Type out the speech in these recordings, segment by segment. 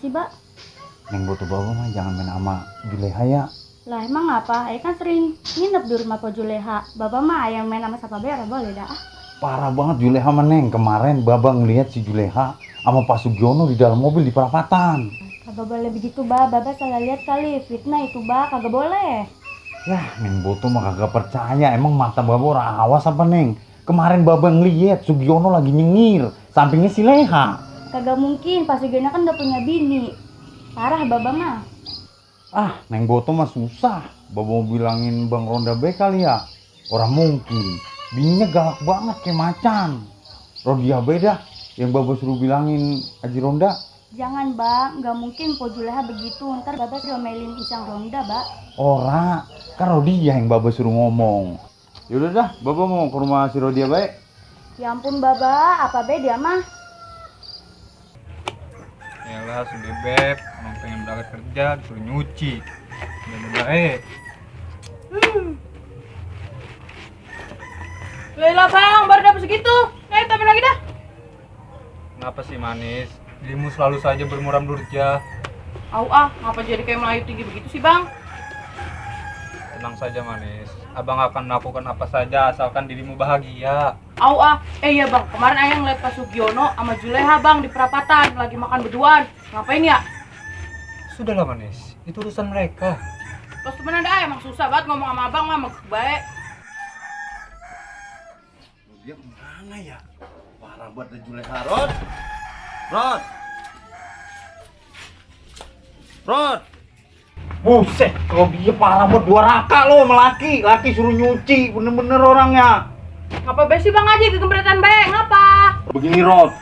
sih, Mbak? Neng butuh bawa mah jangan main sama Juleha ya. Lah emang apa? Ayah kan sering nginep di rumah Pak Juleha. Bapak mah ayah main sama siapa bayar boleh dah. Parah banget Juleha mah Neng. Kemarin Baba ngelihat si Juleha sama Pak Sugiono di dalam mobil di perapatan. Kagak boleh begitu, Bapak salah lihat kali. Fitnah itu, kagak boleh. Yah, Neng Boto mah kagak percaya. Emang mata Baba orang awas apa Neng? Kemarin Baba ngelihat Sugiono lagi nyengir. Sampingnya si Leha. Kagak mungkin, Pak Sugiono kan udah punya bini. Parah Bapak mah. Ah, Neng Boto mah susah. Baba mau bilangin Bang Ronda B kali ya. Orang mungkin. Bininya galak banget kayak macan. Rodia beda. Yang Baba suruh bilangin Haji Ronda. Jangan, Bang. Nggak mungkin Pak Juleha begitu. Ntar Bapak diomelin Isang Ronda, Bak. Ora, kan Rodia yang Baba suruh ngomong. Yaudah dah, Baba mau ke rumah si Rodia baik. Ya ampun, Bapak. Apa beda mah? Yalah si Bebek, emang pengen berangkat kerja disuruh nyuci. Udah baik. Lelah bang, baru dapet segitu. Ayo tambahin lagi dah. Kenapa sih manis? Dirimu selalu saja bermuram durja. Au ngapa jadi kayak Melayu tinggi begitu sih bang? Tenang saja manis. Abang akan melakukan apa saja asalkan dirimu bahagia. Au iya bang, kemarin ayah ngeliat Pak Sugiono sama Juleha bang di perapatan lagi makan berduaan. Ngapain ya? Sudahlah manis, itu urusan mereka. Terus temen ada emang susah banget ngomong sama abang mah baik. Rodia kemana ya? Parah banget Juleha. Rod! Buset, Rodia parah banget. Dua raka lo sama laki. Laki suruh nyuci, bener-bener orangnya. Ngapa besi bang Haji kegembretan baik? Ngapa? Begini Rod,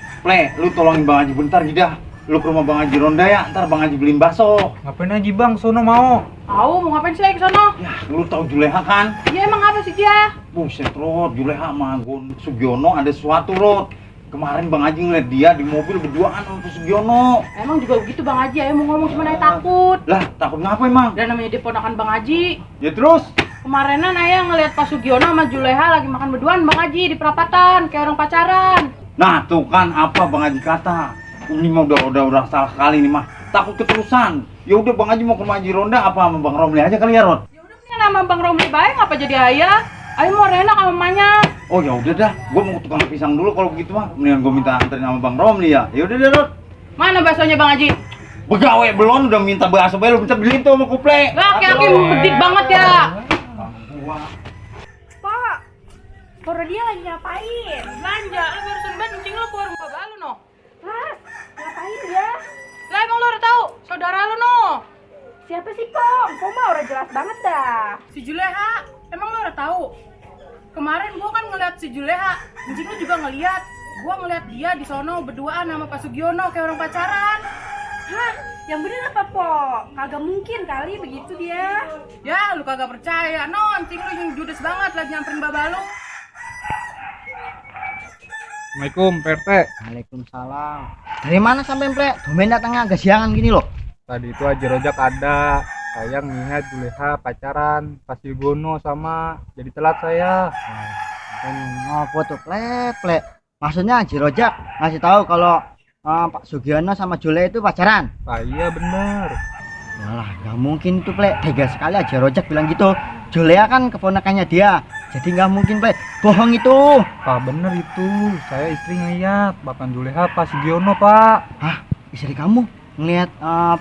lu tolongin Bang Haji bentar Gidah. Lu ke rumah Bang Haji Ronda ya, ntar Bang Haji beliin bakso. Ngapain aja bang, sono mau? Mau ngapain sih ke sono? Ya, lu tahu Juleha kan? Iya emang apa sih dia? Buset Rod, Juleha sama Gon Sugiono ada sesuatu Rod. Kemarin Bang Haji ngeliat dia di mobil berduaan sama Sugiono. Emang juga begitu bang Haji, ayah mau ngomong cuma ayah takut. Lah, takut ngapa emang? Dan namanya dia ponakan bang Haji. Ya terus? Kemarinan ayah ngeliat Pak Sugiono sama Juleha lagi makan berduaan bang Haji di perapatan kayak orang pacaran. Nah, tuh kan apa Bang Haji kata. Ini mah udah salah kali nih mah. Takut keterusan. Ya udah Bang Haji mau ke rumah Haji Ronda apa sama Bang Romli aja kali ya, Rod? Ya udah mendingan sama Bang Romli baik ngapa jadi ayah? Ayah mau rena sama mamanya. Oh ya udah dah, gua mau ke tukang pisang dulu kalau begitu mah. Mendingan gua minta anterin sama Bang Romli ya. Ya udah deh, Rod. Mana baksonya bang Haji? Begawe belum udah minta bakso bae lu bisa beliin tuh sama kuple. Laki-laki medit banget ya. Pak, Pak Rodia lagi ngapain? Belanja, lu barusan banget kencing lu ke warung bapak lu no. Mas, ngapain dia? Lah emang lu udah tahu saudara lu no. Siapa sih, Pom? Pom mah udah jelas banget dah. Si Juleha, emang lu udah tahu? Kemarin gua kan ngeliat si Juleha, kencing lu juga ngeliat. Gua ngeliat dia di sono berduaan sama Pak Sugiono kayak orang pacaran. Hah? Yang bener apa, Po? Kagak mungkin kali begitu dia. Ya, lu kagak percaya. No, kencing lu yang judes banget lagi nyamperin babak lu. Assalamualaikum PRT. Waalaikumsalam. Dari mana sampai Plek? Domain datangnya agak siangan gini loh. Tadi itu Haji Rojak ada. Saya ngelihat Juleha pacaran Pak Sugiono sama jadi telat saya. Apa tuh Plek? Maksudnya Haji Rojak ngasih tahu kalau Pak Sugiono sama Jule itu pacaran. Iya bener. Yalah, nggak mungkin itu Plek. Tega sekali Haji Rojak bilang gitu. Julea kan keponakannya dia. Jadi nggak mungkin Plek. Bohong itu. Pak bener itu. Saya istri ngeliat bahkan Juleha Pak Sugiono Pak. Hah? Istri kamu ngelihat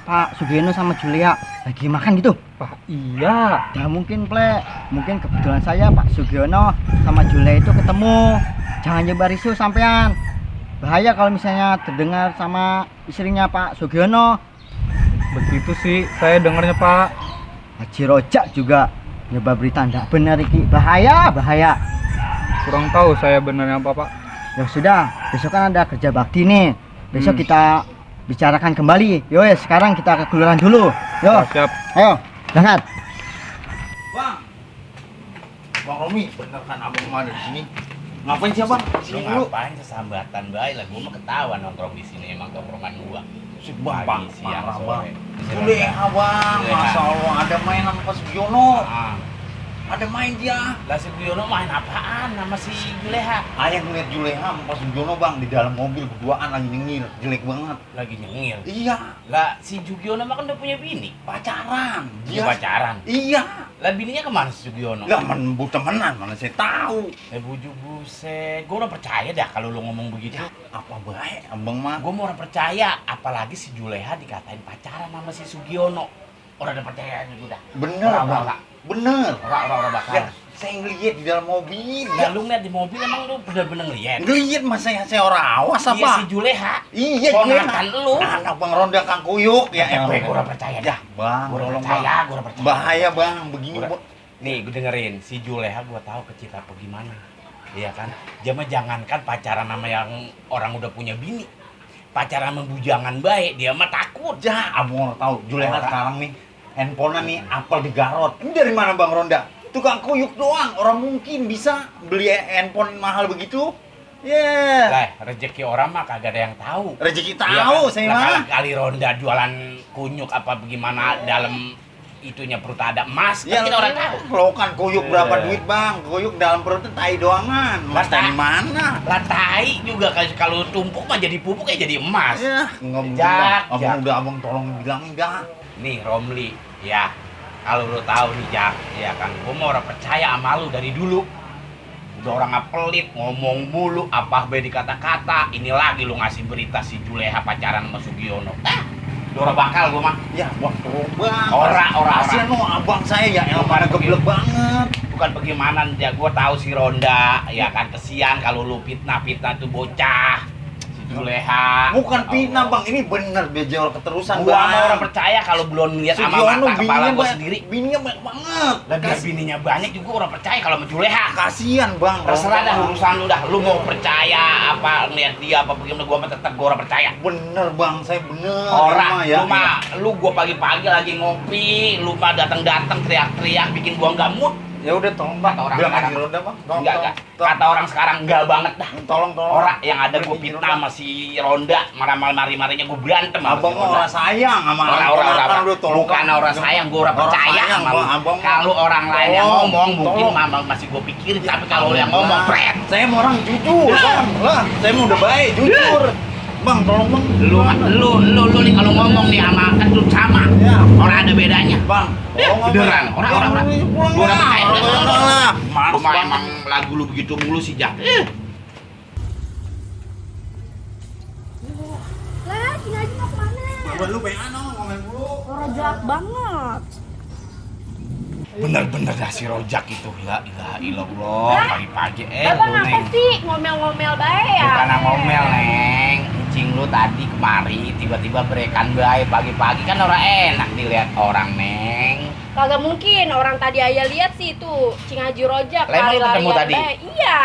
Pak Sugiono sama Julea lagi makan gitu? Pak iya. Nggak mungkin Plek. Mungkin kebetulan saya Pak Sugiono sama Jule itu ketemu. Jangan nyebar isu sampean. Bahaya kalau misalnya terdengar sama istrinya Pak Sugiono. Begitu sih saya dengarnya Pak. Haji Rojak juga nyebar berita ndak benar iki. Bahaya. Kurang tahu saya benarnya apa Pak. Ya sudah, besok kan ada kerja bakti nih. Besok kita bicarakan kembali. Yo ya, sekarang kita ke kelurahan dulu. Yo. Siap. Ayo, berangkat. Bang Romi, bener kan abang mau ada di sini? Ngapain sih Bang? Lu ngapain sesambatan baik lah, gua mah ketawa nongkrong di sini emang tongkrongan gua. Si Bang, siang, parah sore. Bang. Juleha Bang, Juleha. Masya Allah ada main sama Pak Sugiono. Ada main dia. Lah si Sugiono main apaan sama si Juleha? Ayah ngeliat Juleha sama Pak Sugiono bang di dalam mobil berduaan lagi nyengir, jelek banget. Lagi nyengir. Iya, Lah si Sugiono mah kan udah punya bini. pacaran. Dia pacaran. Iya. Lah bininya kemana si Sugiono? Lah bu temenan mana saya tahu. Bujuk buset. Gue udah percaya dah kalau lu ngomong begitu. Apa baik abang mah? Gue mau orang percaya, apalagi si Juleha dikatain pacaran sama si Sugiono. Orang udah percaya juga dah. Bener Orang bang. Bener. Orang bakal. Ya, saya ngeliat di dalam mobil. Lah lu ngeliat di mobil emang lu bener-bener ngeliat? Ngeliat mas saya orang awas Iya apa? si Juleha. Iya Ponakan lu. Anak bang Ronda Kang Kuyuk ya. Gue udah percaya dah. Bang, Gue udah tolong, percaya, Bang. gue udah percaya. Bahaya bang, begini Gua- bang. Nih gue dengerin, si Juleha gue tahu kecil apa gimana. Iya kan? Dia mah jangankan pacaran sama yang orang udah punya bini. Pacaran sama bujangan baik, dia mah takut. Ya, abang tahu Juleha Orang. sekarang nih handphonenya nih apel di Garot. Ini dari mana bang Ronda? Tukang kuyuk doang, orang mungkin bisa beli handphone mahal begitu. Yeah. Lah, rezeki orang mah kagak ada yang tahu. Rezeki Iya tahu kan? saya Lah, mah. kali Ronda jualan kunyuk apa bagaimana dalam itunya perut ada emas, Ya, kan kita orang tahu. lo kan kuyuk berapa Eh. duit bang? Kuyuk dalam perutnya tai doangan. Mas Lah, dari mana? Lah tai juga kalau tumpuk mah jadi pupuk ya jadi emas. Ya, ngomong Jak, abang Jak. udah abang tolong bilangin dah. Nih Romli, ya kalau lu tahu nih Jak, ya kan, gua mau orang percaya sama lu dari dulu. Udah orang pelit, ngomong mulu, apa be dikata-kata. Ini lagi lu ngasih berita si Juleha pacaran sama Sugiono. Dora bakal gua mah. Ya, bang, tolong bang. Ora. Kasian lo abang saya ya, yang pada geblek banget. Bukan bagaimana ya, gua tahu si Ronda, ya kan, kesian kalau lu fitnah tuh bocah. Si Juleha. Bukan fitnah Allah. bang, ini bener bejol keterusan Gua bang. mau orang percaya kalau belum lihat sama Sugiono mata kepala bininya gua banyak, sendiri. bininya banyak banget. Lah biar bininya banyak juga orang percaya kalau sama Juleha. Kasian bang. Terserah dah Bang. urusan lu dah. Lu mau percaya apa ngeliat dia apa bagaimana, gua mah tetap gua orang percaya. Bener bang, saya bener. Orang Ini lu mah lu gua pagi-pagi lagi ngopi, lu mah datang-datang teriak-teriak bikin gua nggak mood. Ya udah tolong bang. Kata orang Bilang sekarang. aja Ronda bang. Tolong, Enggak. tolong. Kata orang sekarang enggak banget dah. Tolong. Orang yang ada gua Berhenti, fitnah Ronda. sama si Ronda, marah-marinya gua berantem sama Abang si mah Ronda. orang sayang sama Orang ponakan udah tolong. bukan orang sayang, gua orang percaya sayang, sama lu. Bang. Abang mah. Kalau orang lain yang Tolong, ngomong mungkin tolong. mama masih gua pikirin, tapi kalau yang ngomong pret. Saya mau orang jujur bang. Lah, saya mau udah baik, jujur. Bang, tolong bang. Lu nih kalau ngomong nih sama kan lu sama. Ya. Orang ada bedanya. Bang, tolong abang. Beneran, orang. Pulang Gua udah lah, percaya. orang lah. Maaf Cuma bang. emang lagu lu begitu mulu sih, Jak. Lah, sini aja mau kemana? Abang lu pengen ngomong dulu. Rojak banget. Bener-bener dah si Rojak itu. La ilaha illallah. Pagi-pagi Bapak lu, ngapa Neng. sih ngomel-ngomel bae ya? Bukan ngomel, Neng. Encing lu tadi kemari tiba-tiba berekan bae pagi-pagi kan orang enak dilihat orang, Neng. Kagak mungkin, orang tadi ayah lihat sih itu Cing Haji Rojak Lah, emang lu ketemu lari-larian tadi? bae. Iya.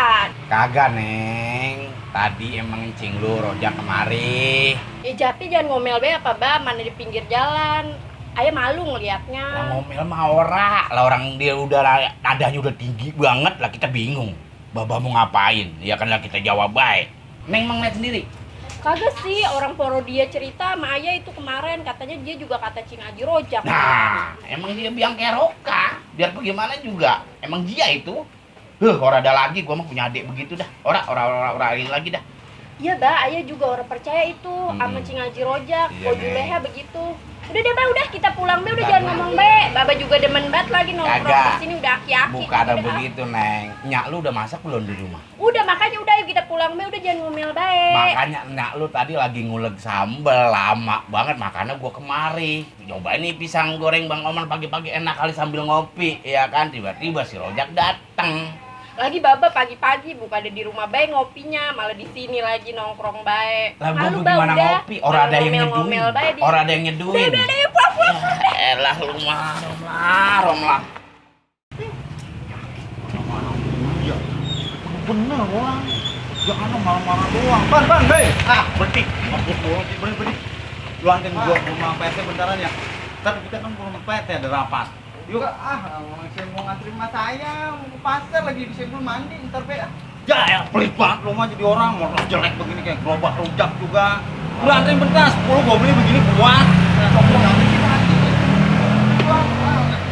Kagak, Neng. Tadi emang encing lu Rojak kemari. Jati jangan ngomel bae apa ba, mana di pinggir jalan. Ayah malu Lah ngelihatnya. ngomel mah ora. Lah orang dia udah nadanya udah tinggi banget lah, kita bingung. Baba mau ngapain? Ya kan lah kita jawab baik. Neng emang lihat sendiri. Kagak sih, orang poro dia cerita sama ayah itu kemarin katanya dia juga kata Cing Haji Rojak. Nah, emang dia biang keroka. Biar bagaimana juga. Emang dia itu. Orang ada lagi, gua mah punya adik begitu dah. Orang ini lagi dah. Iya ba, ayah juga orang percaya itu sama Hmm. Cing Haji Rojak. Iya, Ko Neng. Juleha begitu. Udah deh ba, udah kita pulang be, udah Kagak. jangan ngomong be. Baba juga demen banget lagi nongkrong Kagak. di sini udah aki-aki. Bukan ada Udah, ah. begitu, Neng. Nyak lu udah masak belum di rumah? Udah makanya udah ayo kita pulang be, udah jangan ngomel bae. Makanya nyak lu tadi lagi nguleg sambel lama banget, makanya gua kemari. Coba ini pisang goreng Bang Oman pagi-pagi enak kali sambil ngopi, ya kan? Tiba-tiba si Rojak datang. Lagi baba pagi-pagi bukan ada di rumah bae ngopinya, malah di sini lagi nongkrong bae. Lah gua Malu, gimana Bang, udah. ngopi? Orang ada yang Ngomel-ngomel nyeduin. bae di- Orang ada yang nyeduin. Udah, yuk, pulang. Elah lu mah, Romlah. Iya. Bener orang. Jangan marah-marah doang. Ban, hei. Berhenti. Berhenti. Lu anterin gua ke rumah PT bentaran ya. Ntar kita kan ke rumah PT ada rapat. Yuk. Saya mau ngantri mas saya, mau ke pasar lagi bisa belum mandi, ntar be. Ya, pelit banget lu mah jadi orang. Motor jelek begini kayak gerobak rujak juga. Lu anterin bentar, 10 gua beli begini kuat. Ngapain sih Pak Haji?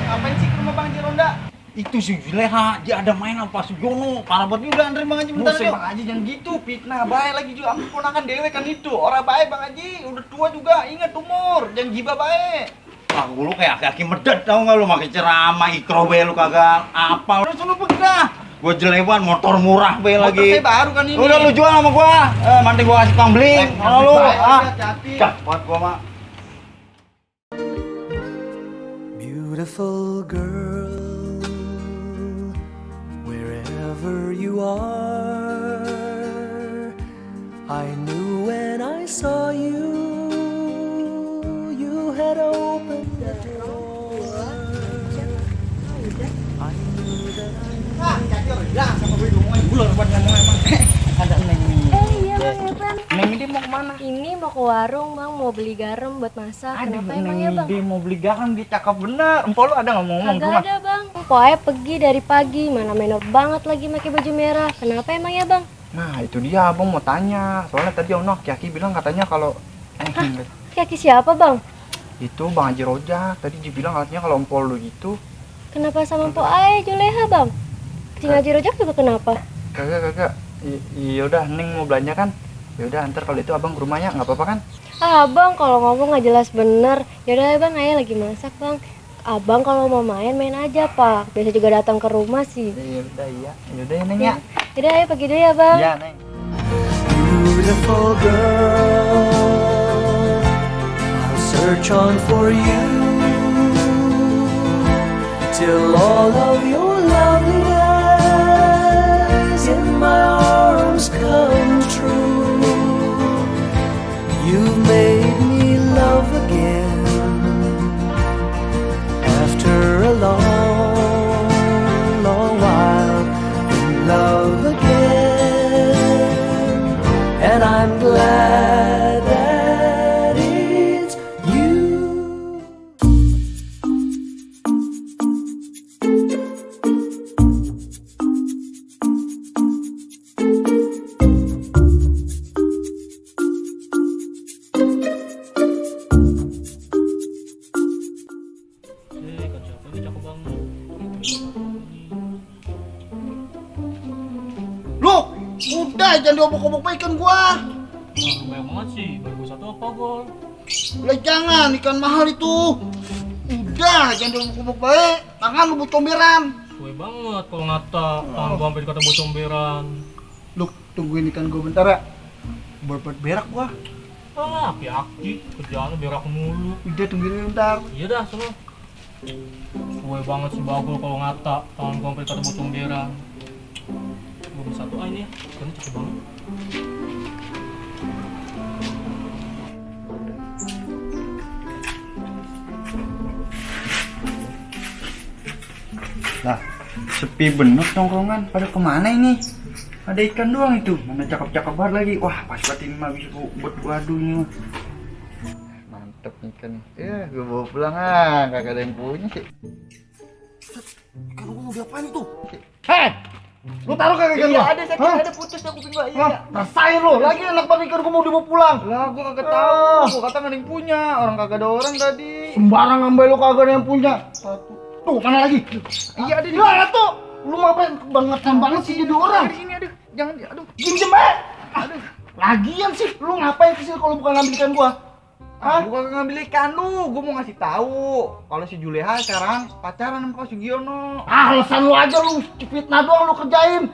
Ngapain sih ke rumah Bang Haji Ronda? Itu si Juleha, dia ada main apa Sugiono. Parah banget, udah Andre Bang Haji bentar Buset yuk. Bang Haji jangan gitu, fitnah baik lagi juga. Aku ponakan dewe kan itu. Orang baik Bang Haji, udah tua juga, ingat umur, jangan gibah baik. Ah, lu kayak aki-aki medet tau gak lu, makin ceramah, ikro be lu kagak apa. Udah suruh pergi dah. Gua jelewan motor murah be Motor lagi. saya baru kan ini. Udah lu jual sama gua. Nanti gua kasih tukang beli. Kalau lu, hati-hati. Cepet gua mah. Beautiful girl, wherever you are, I knew when I saw you, you had opened the door. I knew that Ya, sama gue ngomongin bulor buat ngomong emang. Ada Neng nih. Iya bang, ya bang. Neng ini mau kemana? Ini mau ke warung bang, mau beli garam buat masak. Kenapa emang ya bang? Dia mau beli garam, dia cakep bener. Empok lu ada ngomong-ngomong Kagak ada bang. Pokoknya pergi dari pagi, mana menor banget lagi pakai baju merah. Kenapa emang ya bang? Nah itu dia abang mau tanya. Soalnya tadi Ono Kiaki bilang katanya kalau Kaki siapa bang? itu Bang Haji Rojak. Tadi dia bilang katanya kalau empol lu gitu. Kenapa sama Mpok Ae Juleha bang? Cing Haji Rojak juga kenapa? Kagak. Yaudah Neng mau belanja kan? Yaudah ntar kalau itu abang ke rumahnya nggak apa-apa kan? Ah bang, kalau ngomong nggak jelas bener. Yaudah ya bang, Ayah lagi masak bang. Abang kalau mau main aja pak. Biasa juga datang ke rumah sih. Yaudah ya Neng ya. Yaudah Ayah pergi dulu ya bang. Iya Neng. beautiful girl, I'll search on for you till all of your loveliness in my arms come true. You've made me love again after a long, long while in love again, and I'm glad that it's you. Lu, udah jangan diobok-obok ikan gua. Banyak banget sih, baru satu apa gol? Lah jangan, ikan mahal itu. Udah, jangan diobok-obok baik. Tangan lu buat comberan. Suwe banget kalau ngata, tangan gua sampai dikata bocong beran. Lu tungguin ikan gua bentar ya. Buat berak gua. Ah, aki-aki, kerjaan berak mulu. Udah tungguin bentar. Iya dah, sono. Suwe banget si Bagol kalau ngata, tangan gua sampai dikata bocong beran. Gua beli satu ini ya, ikannya cakep banget. Lah, sepi bener tongkrongan. Pada kemana ini? Ada ikan doang itu. Mana cakep-cakep banget lagi. Wah, pas banget ini mah bisa buat waduh ini mah. Mantep ikan. Ya, gua bawa pulang ah. Kagak ada yang punya sih. Ikan gua mau diapain itu? Hei! Lu taruh kagak ikan gua? Ada sakit, ada putus ya kuping gua. Iya. Rasain lu, lagi enak banget ikan gua mau dibawa pulang. Lah gua kagak tahu. Gua kata nggak ada yang punya. Orang kagak ada orang tadi. Sembarang ngambil lu kagak ada yang punya. Satu. Tuh, mana lagi? Iya ada di Lah, tuh. Lu ngapain kebangetan banget sih jadi orang? sini. Aduh, jangan aduh. Pinjem eh. Aduh. Lagian sih lu ngapain kesini kalau bukan ngambil ikan gua? Hah? Gua kagak ngambil ikan lu. Gua mau ngasih tahu kalau si Juleha sekarang pacaran sama Kak Sugiono. Ah, alasan lu aja lu fitnah doang lu kerjain.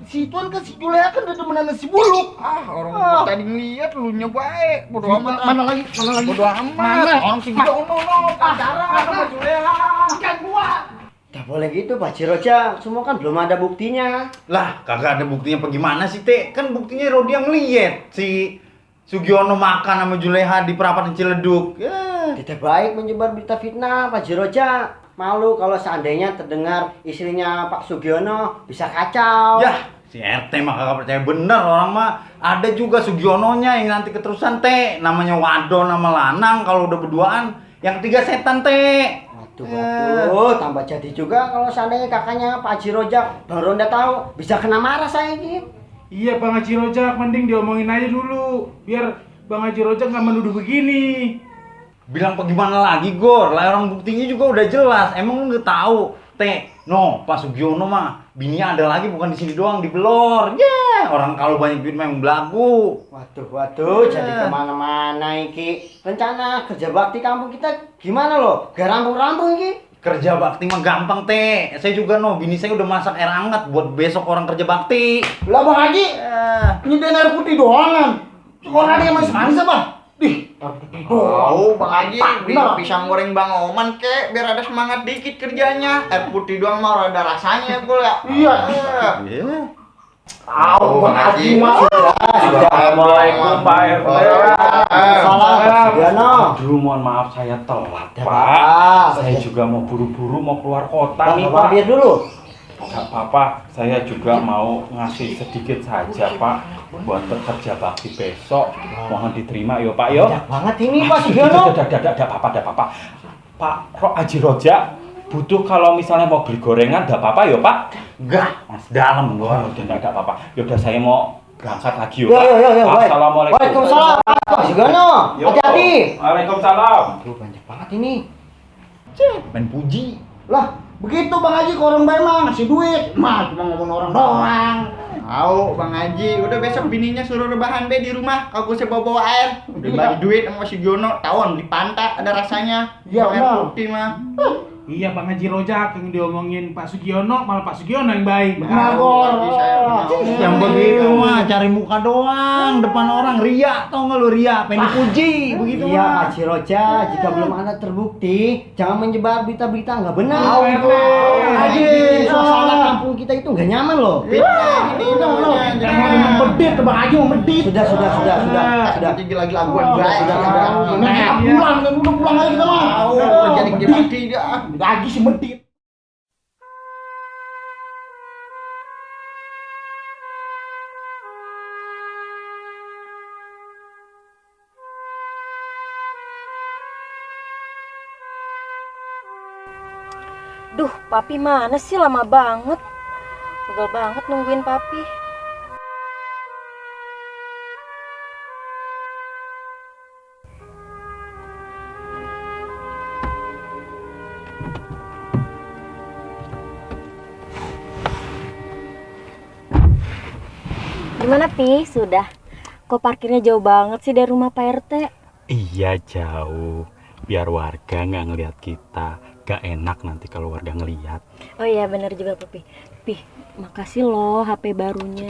Si Tuan kan si Juleha kan udah demenan si Buluk. Orang gua tadi ngeliat lu baik. Bodo amat. Mana lagi? Bodo amat. Mana? Orang si Sugiono pacaran sama Juleha. Ikan gua. Gak boleh gitu Pak Ciroja, semua kan belum ada buktinya. Lah, kagak ada buktinya apa gimana sih, Teh? Kan buktinya Rodia ngeliat si Sugiono makan sama Juleha di perapatan Ciledug. Ya. Tidak baik menyebar berita fitnah Pak Ciroja. Malu kalau seandainya terdengar istrinya Pak Sugiono bisa kacau. Yah, si RT mah kagak percaya bener orang mah. Ada juga Sugiononya yang nanti keterusan, Teh. Namanya wadon sama lanang kalau udah berduaan. Yang ketiga setan, Teh. Waduh, tambah jadi juga kalau seandainya kakaknya Pak Haji Rojak Bang Ronda tahu bisa kena marah saya ini. Iya Bang Haji Rojak, mending diomongin aja dulu biar Bang Haji Rojak nggak menuduh begini. Bilang apa gimana lagi, Gor? Lah orang buktinya juga udah jelas. Emang lu nggak tahu Teh, no, Pak Sugiono mah bininya ada lagi bukan di sini doang, di Belor. Orang kalau banyak duit memang belagu. Waduh, jadi kemana-mana iki. Rencana kerja bakti kampung kita gimana loh? Gak rampung-rampung iki. Kerja bakti mah gampang, Teh. Saya juga bini saya udah masak air hangat buat besok orang kerja bakti. Lah Bang Haji, nyediain air putih doang kan? Sekolah dia masih manis apa? Bang Haji, beli pisang goreng Bang Oman kek, biar ada semangat dikit kerjanya. Air putih doang mau ada rasanya gue ya. Iya. Bang Haji mah. Assalamualaikum Pak RT. Salam, Sugiono. Aduh, mohon maaf saya telat, Pak. Saya juga mau buru-buru mau keluar kota nih, Pak. Mampir dulu. Gak apa-apa, saya juga mau ngasih sedikit saja, Pak, buat kerja bakti besok. Mohon diterima yo, Pak, yo. Banyak banget ini Pak Sugiono. Ada apa. Pak Haji Roja butuh kalau misalnya mau beli gorengan, ada apa-apa yo, Pak? Enggak, Mas, dalam gua. Udah enggak apa-apa. Yaudah saya mau berangkat lagi yo, Yo, Pak. baik. Assalamualaikum. Waalaikumsalam Pak Sugiono. Yo. Hati-hati. Waalaikumsalam. Aduh, banyak banget ini. Main puji. Lah, begitu Bang Haji ke orang baik mah ngasih duit. Mah cuma ngomong orang doang. Tahu Bang Haji, udah besok bininya suruh rebahan be di rumah. Kalau gue bawa bawa air, bagi duit sama Sugiono, tawon di pantai ada rasanya. Iya, air benar. putih mah. Iya Bang Haji Rojak yang diomongin Pak Sugiono, malah Pak Sugiono yang baik. Benar, Haji, saya benar. Yang begitu mah cari muka doang depan orang, ria, tau nggak lu ria, pengen dipuji begitu Iya mah. Pak Ciroja, jika belum ada terbukti, jangan menyebar berita-berita nggak benar. Haji, Suasana kampung kita itu nggak nyaman loh. Jangan medit, Bang Haji mau medit. Sudah. Gila-gilaguan Sudah. Nah, udah pulang aja kita mah. Jadi bakti dia. Lagi si medit. Duh, Papi mana sih, lama banget. Pegel banget nungguin Papi. Gimana Pi? Sudah? Kok parkirnya jauh banget sih dari rumah Pak RT? Iya jauh, biar warga nggak ngelihat kita. Gak enak nanti kalau warga ngelihat. Oh iya bener juga Papi. Pi, makasih loh HP barunya.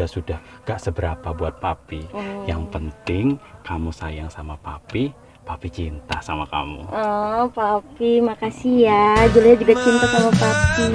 Sudah, gak seberapa buat Papi. Yang penting kamu sayang sama Papi, Papi cinta sama kamu. Oh Papi, makasih ya. Julia juga cinta sama Papi.